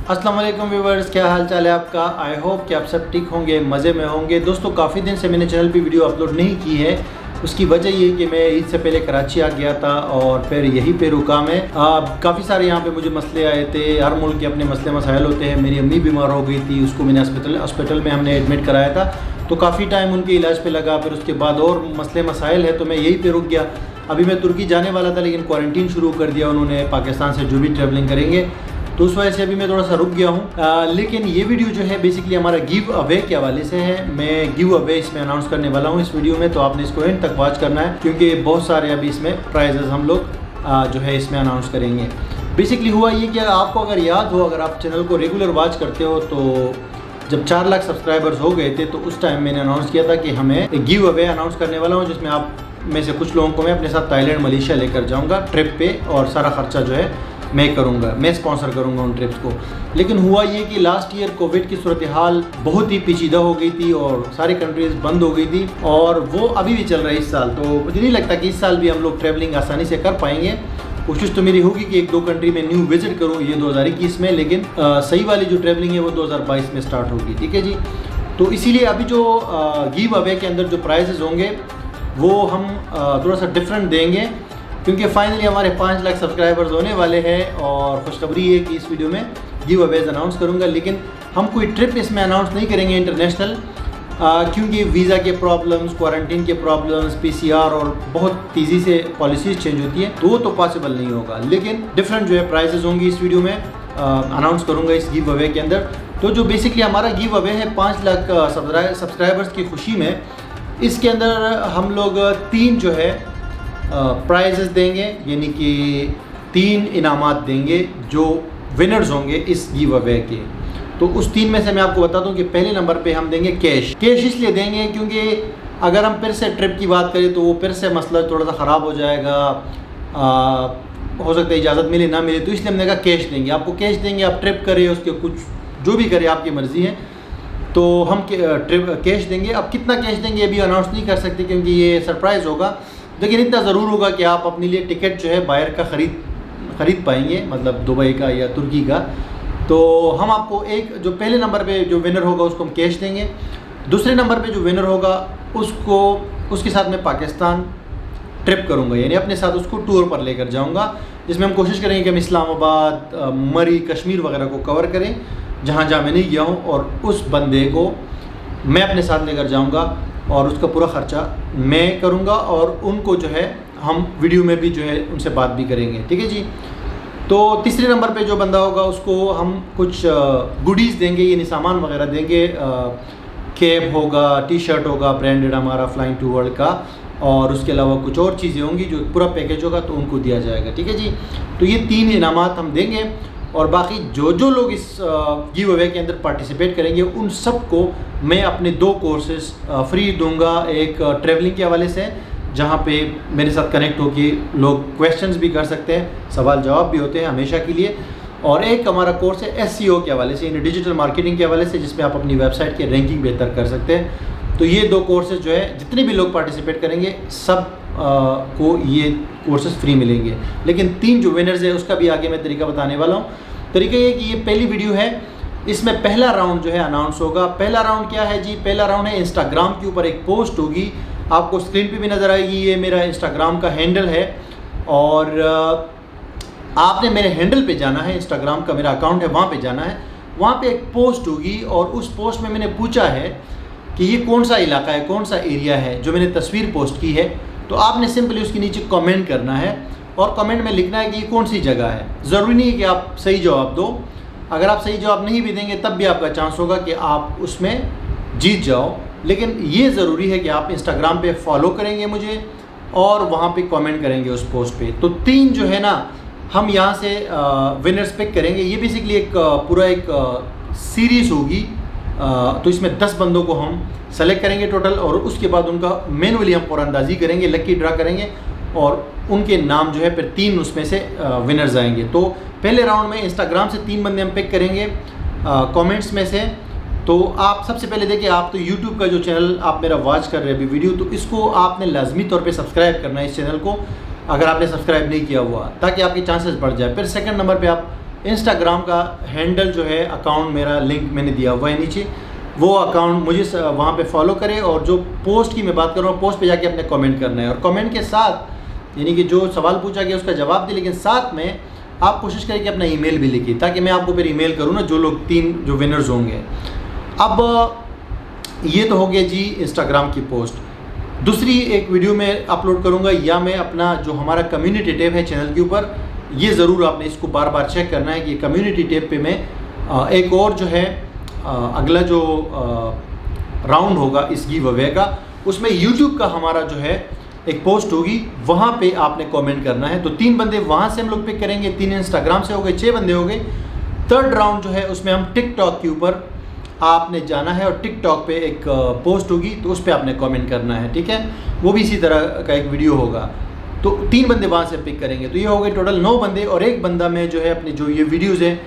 अस्सलाम वालेकुम व्यूवर्स, क्या हाल चाल है आपका। आई होप कि आप सब ठीक होंगे, मज़े में होंगे। दोस्तों काफ़ी दिन से मैंने चैनल पे वीडियो अपलोड नहीं की है। उसकी वजह ये कि मैं ईद से पहले कराची आ गया था और फिर यहीं पे रुका मैं। काफ़ी सारे यहाँ पे मुझे मसले आए थे। हर मुल्क के अपने मसले मसाइल होते हैं। मेरी अम्मी बीमार हो गई थी, उसको मैंने हॉस्पिटल में हमने एडमिट कराया था, तो काफ़ी टाइम उनके इलाज पे लगा। फिर उसके बाद और मसले मसाइल है तो मैं यहीं पे रुक गया। अभी मैं तुर्की जाने वाला था लेकिन क्वारंटीन शुरू कर दिया उन्होंने, पाकिस्तान से जो भी ट्रैवलिंग करेंगे, तो उस वजह से अभी मैं थोड़ा सा रुक गया हूँ। लेकिन ये वीडियो जो है बेसिकली हमारा गिव अवे के हवाले से है। मैं गिव अवे इसमें अनाउंस करने वाला हूँ इस वीडियो में, तो आपने इसको एंड तक वॉच करना है क्योंकि बहुत सारे अभी इसमें प्राइजेस हम लोग जो है इसमें अनाउंस करेंगे। बेसिकली हुआ ये कि आपको अगर याद हो, अगर आप चैनल को रेगुलर वॉच करते हो, तो जब 4 लाख सब्सक्राइबर्स हो गए थे तो उस टाइम मैंने अनाउंस किया था कि हमें एक गिव अवे अनाउंस करने वाला हूँ, जिसमें आप में से कुछ लोगों को मैं अपने साथ थाईलैंड मलेशिया लेकर जाऊँगा ट्रिप पे, और सारा खर्चा जो है मैं करूँगा, मैं स्पॉन्सर करूँगा उन ट्रिप्स को। लेकिन हुआ ये कि लास्ट ईयर कोविड की सूरत हाल बहुत ही पेचीदा हो गई थी और सारी कंट्रीज़ बंद हो गई थी, और वो अभी भी चल रहा है इस साल। तो मुझे नहीं लगता कि इस साल भी हम लोग ट्रैवलिंग आसानी से कर पाएंगे। कोशिश तो मेरी होगी कि 1-2 कंट्री में न्यू विजिट करूँ ये 2021 में, लेकिन सही वाली जो ट्रैवलिंग है वो 2022 में स्टार्ट होगी। ठीक है जी। तो इसीलिए अभी जो गिव अवे के अंदर जो प्राइजेज़ होंगे वो हम थोड़ा सा डिफरेंट देंगे, क्योंकि फाइनली हमारे 5 लाख सब्सक्राइबर्स होने वाले हैं। और खुशखबरी है कि इस वीडियो में गिव अवेज अनाउंस करूंगा, लेकिन हम कोई ट्रिप इसमें अनाउंस नहीं करेंगे इंटरनेशनल, क्योंकि वीज़ा के प्रॉब्लम्स, क्वारंटीन के प्रॉब्लम्स, PCR और बहुत तेज़ी से पॉलिसीज़ चेंज होती है, तो वो तो पॉसिबल नहीं होगा। लेकिन डिफरेंट जो है प्राइजेज़ होंगी इस वीडियो में अनाउंस करूँगा इस गिव अवे के अंदर। तो जो बेसिकली हमारा गिव अवे है 5 लाख सब्सक्राइबर्स की खुशी में, इसके अंदर हम लोग 3 जो है प्राइजेस देंगे, यानी कि 3 इनामात देंगे जो विनर्स होंगे इस गिव अवे के। तो उस 3 में से मैं आपको बता दूं कि पहले नंबर पे हम देंगे कैश। कैश इसलिए देंगे क्योंकि अगर हम फिर से ट्रिप की बात करें तो वो फिर से मसला थोड़ा सा ख़राब हो जाएगा, हो सकता है इजाज़त मिले ना मिले, तो इसलिए हमने कहा कैश देंगे। आपको कैश देंगे, आप ट्रिप करें, उसके कुछ जो भी करें आपकी मर्ज़ी है, तो हम ट्रिप कैश देंगे। अब कितना कैश देंगे अभी अनाउंस नहीं कर सकते क्योंकि ये सरप्राइज़ होगा, लेकिन इतना ज़रूर होगा कि आप अपने लिए टिकट जो है बाहर का ख़रीद पाएंगे, मतलब दुबई का या तुर्की का। तो हम आपको जो पहले नंबर पे जो विनर होगा उसको हम कैश देंगे। दूसरे नंबर पे जो विनर होगा उसके साथ मैं पाकिस्तान ट्रिप करूँगा, यानी अपने साथ उसको टूर पर लेकर जाऊँगा, जिसमें हम कोशिश करेंगे कि हम इस्लामाबाद, मरी, कश्मीर वगैरह को कवर करें जहाँ मैं नहीं गया हूँ, और उस बंदे को मैं अपने साथ लेकर जाऊँगा और उसका पूरा ख़र्चा मैं करूँगा, और उनको जो है हम वीडियो में भी जो है उनसे बात भी करेंगे। ठीक है जी। तो तीसरे नंबर पे जो बंदा होगा उसको हम कुछ गुडीज़ देंगे, यानी सामान वगैरह देंगे। कैप होगा, T-शर्ट होगा ब्रांडेड हमारा फ्लाइंग टू वर्ल्ड का, और उसके अलावा कुछ और चीज़ें होंगी जो पूरा पैकेज होगा तो उनको दिया जाएगा। ठीक है जी। तो ये 3 इनामात हम देंगे, और बाकी जो लोग इस गिव अवे के अंदर पार्टिसिपेट करेंगे उन सब को मैं अपने 2 कोर्सेज फ्री दूंगा। एक ट्रैवलिंग के हवाले से, जहाँ पे मेरे साथ कनेक्ट होके लोग क्वेश्चंस भी कर सकते हैं, सवाल जवाब भी होते हैं हमेशा के लिए, और एक हमारा कोर्स है SEO के हवाले से, यानी डिजिटल मार्केटिंग के हवाले से, जिसमें आप अपनी वेबसाइट की रैंकिंग बेहतर कर सकते हैं। तो ये 2 कोर्सेज जो है जितने भी लोग पार्टिसिपेट करेंगे सब को ये कोर्सेज फ्री मिलेंगे। लेकिन 3 जो विनर्स है उसका भी आगे मैं तरीका बताने वाला हूँ। तरीका ये कि ये पहली वीडियो है, इसमें पहला राउंड जो है अनाउंस होगा। पहला राउंड क्या है जी? पहला राउंड है इंस्टाग्राम के ऊपर एक पोस्ट होगी, आपको स्क्रीन पे भी नज़र आएगी, ये मेरा इंस्टाग्राम का हैंडल है, और आपने मेरे हैंडल पे जाना है, इंस्टाग्राम का मेरा अकाउंट है वहाँ पे जाना है। वहाँ पे एक पोस्ट होगी, और उस पोस्ट में मैंने पूछा है कि ये कौन सा इलाका है, कौन सा एरिया है, जो मैंने तस्वीर पोस्ट की है। तो आपने सिंपली उसके नीचे कमेंट करना है, और कमेंट में लिखना है कि ये कौन सी जगह है। ज़रूरी नहीं है कि आप सही जवाब दो, अगर आप सही जवाब नहीं भी देंगे तब भी आपका चांस होगा कि आप उसमें जीत जाओ। लेकिन ये ज़रूरी है कि आप इंस्टाग्राम पे फॉलो करेंगे मुझे, और वहाँ पे कमेंट करेंगे उस पोस्ट पे। तो 3 जो है ना हम यहाँ से विनर्स पिक करेंगे। ये बेसिकली एक पूरा एक सीरीज़ होगी, तो इसमें 10 बंदों को हम सेलेक्ट करेंगे टोटल, और उसके बाद उनका मैनुअली हम पुरंदाजी करेंगे, लकी ड्रा करेंगे, और उनके नाम जो है फिर 3 उसमें से विनर्स आएंगे। तो पहले राउंड में इंस्टाग्राम से 3 बंदे हम पिक करेंगे कमेंट्स में से। तो आप सबसे पहले देखिए, आप तो यूट्यूब का जो चैनल आप मेरा वॉच कर रहे हैं अभी वीडियो, तो इसको आपने लाजमी तौर पे सब्सक्राइब करना है इस चैनल को, अगर आपने सब्सक्राइब नहीं किया हुआ, ताकि आपके चांसेस बढ़ जाए। फिर सेकंड नंबर पे आप इंस्टाग्राम का हैंडल जो है, अकाउंट मेरा लिंक मैंने दिया हुआ है नीचे, वो अकाउंट मुझे वहाँ पे फॉलो करें। और जो पोस्ट की मैं बात कर रहा हूँ, पोस्ट पे जाके अपने कमेंट करना है, और कमेंट के साथ यानी कि जो सवाल पूछा गया उसका जवाब दे, लेकिन साथ में आप कोशिश करें कि अपना ईमेल भी लिखिए, ताकि मैं आपको फिर ईमेल करूँ ना, जो लोग 3 जो विनर्स होंगे। अब ये तो हो गया जी इंस्टाग्राम की पोस्ट। दूसरी एक वीडियो में अपलोड करूँगा, या मैं अपना जो हमारा कम्युनिटी टैब है चैनल के ऊपर, ये ज़रूर आपने इसको बार बार चेक करना है कि कम्युनिटी टैब पे मैं एक और जो है अगला जो राउंड होगा इस गिव अवे का, उसमें यूट्यूब का हमारा जो है एक पोस्ट होगी, वहाँ पे आपने कमेंट करना है। तो 3 बंदे वहाँ से हम लोग पिक करेंगे, 3 इंस्टाग्राम से हो गए, 6 बंदे हो गए। थर्ड राउंड जो है उसमें हम टिकटॉक के ऊपर आपने जाना है, और टिकटॉक पे एक पोस्ट होगी, तो उस पर आपने कमेंट करना है, ठीक है। वो भी इसी तरह का एक वीडियो होगा। तो 3 बंदे वहाँ से पिक करेंगे, तो ये हो गए टोटल 9 बंदे। और एक बंदा मैं जो है अपनी जो ये वीडियोज़ है,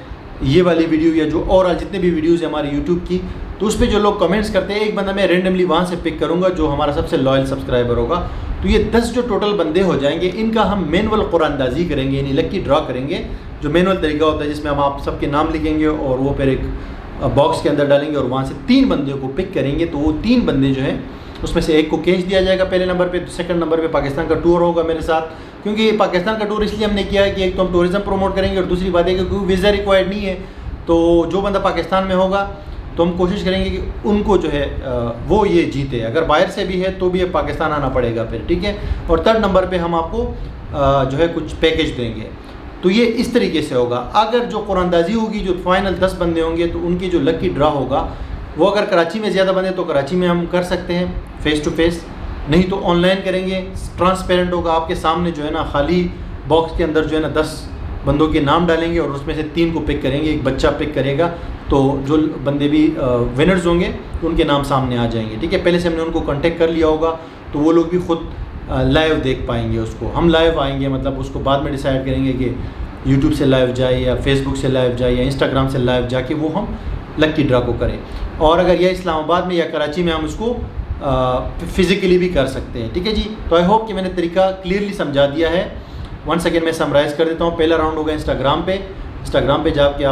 ये वाली वीडियो या जो और जितने भी वीडियोज़ हैं हमारे यूट्यूब की, तो उस पर जो लोग कमेंट्स करते हैं, एक बंदा मैं रेंडमली वहाँ से पिक करूँगा जो हमारा सबसे लॉयल सब्सक्राइबर होगा। तो ये 10 जो टोटल बंदे हो जाएंगे, इनका हम मैनुअल कुरानंदाजी करेंगे, यानी लकी ड्रॉ करेंगे, जो मैनुअल तरीका होता है जिसमें हम आप सबके नाम लिखेंगे और वो फिर एक बॉक्स के अंदर डालेंगे, और वहाँ से 3 बंदे को पिक करेंगे। तो वो 3 बंदे जो हैं उसमें से एक को कैश दिया जाएगा पहले नंबर पे, तो सेकंड नंबर पे पाकिस्तान का टूर होगा मेरे साथ। क्योंकि पाकिस्तान का टूर इसलिए हमने किया है कि एक तो हम टूरिज़्म प्रमोट करेंगे, और दूसरी बात है कि कोई वीज़ा रिक्वायर्ड नहीं है। तो जो बंदा पाकिस्तान में होगा तो हम कोशिश करेंगे कि उनको जो है वो ये जीते। अगर बाहर से भी है तो भी पाकिस्तान आना पड़ेगा फिर, ठीक है। और थर्ड नंबर पे हम आपको जो है कुछ पैकेज देंगे। तो ये इस तरीके से होगा। अगर जो कुरानंदाजी होगी, जो फाइनल 10 बंदे होंगे, तो उनकी जो लकी ड्रा होगा वो अगर कराची में ज़्यादा बंदे तो कराची में हम कर सकते हैं फ़ेस टू फेस, नहीं तो ऑनलाइन करेंगे। ट्रांसपेरेंट होगा, आपके सामने जो है ना खाली बॉक्स के अंदर जो है ना 10 बंदों के नाम डालेंगे, और उसमें से 3 को पिक करेंगे, एक बच्चा पिक करेगा। तो जो बंदे भी विनर्स होंगे उनके नाम सामने आ जाएंगे, ठीक है। पहले से हमने उनको कांटेक्ट कर लिया होगा, तो वो लोग भी खुद लाइव देख पाएंगे उसको। हम लाइव आएंगे, मतलब उसको बाद में डिसाइड करेंगे कि यूट्यूब से लाइव जाए या फेसबुक से लाइव जाए या इंस्टाग्राम से लाइव जाके वो हम लकी ड्रा को करें। और अगर यह इस्लामाबाद में या कराची में हम उसको फिज़िकली भी कर सकते हैं, ठीक है जी। तो आई होप कि मैंने तरीका क्लियरली समझा दिया है। वंस अगेन मैं समराइज़ कर देता हूँ। पहला राउंड होगा इंस्टाग्राम पे जाके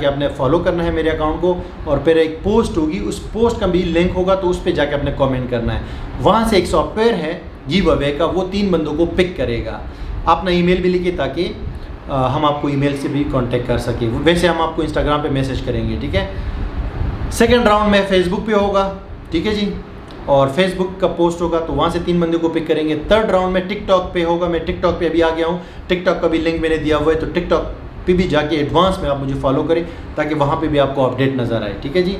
आपने फॉलो करना है मेरे अकाउंट को, और फिर एक पोस्ट होगी, उस पोस्ट का भी लिंक होगा, तो उस पर जाके आपने कमेंट करना है। वहाँ से एक सॉफ्टवेयर है गिव अवे का, वो 3 बंदों को पिक करेगा। अपना ईमेल भी लिखिए ताकि हम आपको ईमेल से भी कांटेक्ट कर सकें। वैसे हम आपको इंस्टाग्राम पे मैसेज करेंगे, ठीक है। सेकंड राउंड में फेसबुक पे होगा, ठीक है जी, और फेसबुक का पोस्ट होगा, तो वहाँ से 3 बंदे को पिक करेंगे। थर्ड राउंड में टिकटॉक पे होगा। मैं टिकटॉक पे अभी आ गया हूँ, टिकटॉक का भी लिंक मैंने दिया हुआ है, तो टिकटॉक पे भी जाके एडवांस में आप मुझे फॉलो करें ताकि वहाँ पे भी आपको अपडेट नज़र आए, ठीक है जी।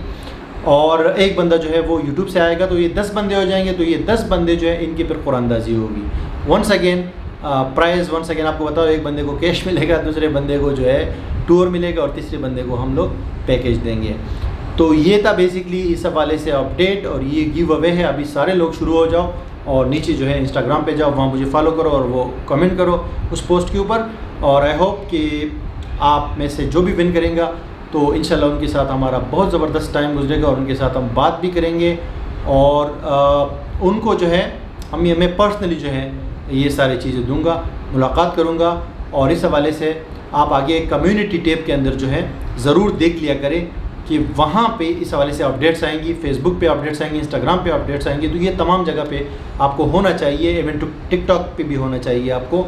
और एक बंदा जो है वो यूट्यूब से आएगा, तो ये 10 बंदे हो जाएंगे। तो ये 10 बंदे जो है इनकी फिर कुरानंदाजी होगी। Once again prize once again आपको बताओ, एक बंदे को कैश मिलेगा, दूसरे बंदे को जो है टूर मिलेगा, और तीसरे बंदे को हम लोग पैकेज देंगे। तो ये था बेसिकली इस हवाले से अपडेट, और ये गिव अवे है। अभी सारे लोग शुरू हो जाओ, और नीचे जो है इंस्टाग्राम पे जाओ, वहाँ मुझे फॉलो करो और वो कमेंट करो उस पोस्ट के ऊपर। और आई होप कि आप में से जो भी विन करेंगे तो इंशाल्लाह उनके साथ हमारा बहुत ज़बरदस्त टाइम गुजरेगा, और उनके साथ हम बात भी करेंगे, और उनको जो है मैं पर्सनली जो है ये सारी चीज़ें दूंगा, मुलाकात करूंगा। और इस हवाले से आप आगे कम्युनिटी टैब के अंदर जो है ज़रूर देख लिया करें कि वहाँ पे इस हवाले से अपडेट्स आएंगी, फेसबुक पे अपडेट्स आएंगी, इंस्टाग्राम पे अपडेट्स आएंगी। तो ये तमाम जगह पे आपको होना चाहिए, इवन टिकटॉक पे भी होना चाहिए आपको,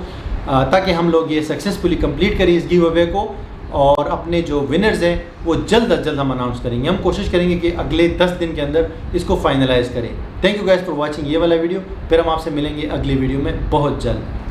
ताकि हम लोग ये सक्सेसफुली कंप्लीट करें इस गिव अवे को, और अपने जो विनर्स हैं वो जल्द अज जल्द हम अनाउंस करेंगे। हम कोशिश करेंगे कि अगले 10 दिन के अंदर इसको फाइनलाइज़ करें। Thank you guys for watching ये वाला वीडियो। फिर हम आपसे मिलेंगे अगली वीडियो में बहुत जल्द।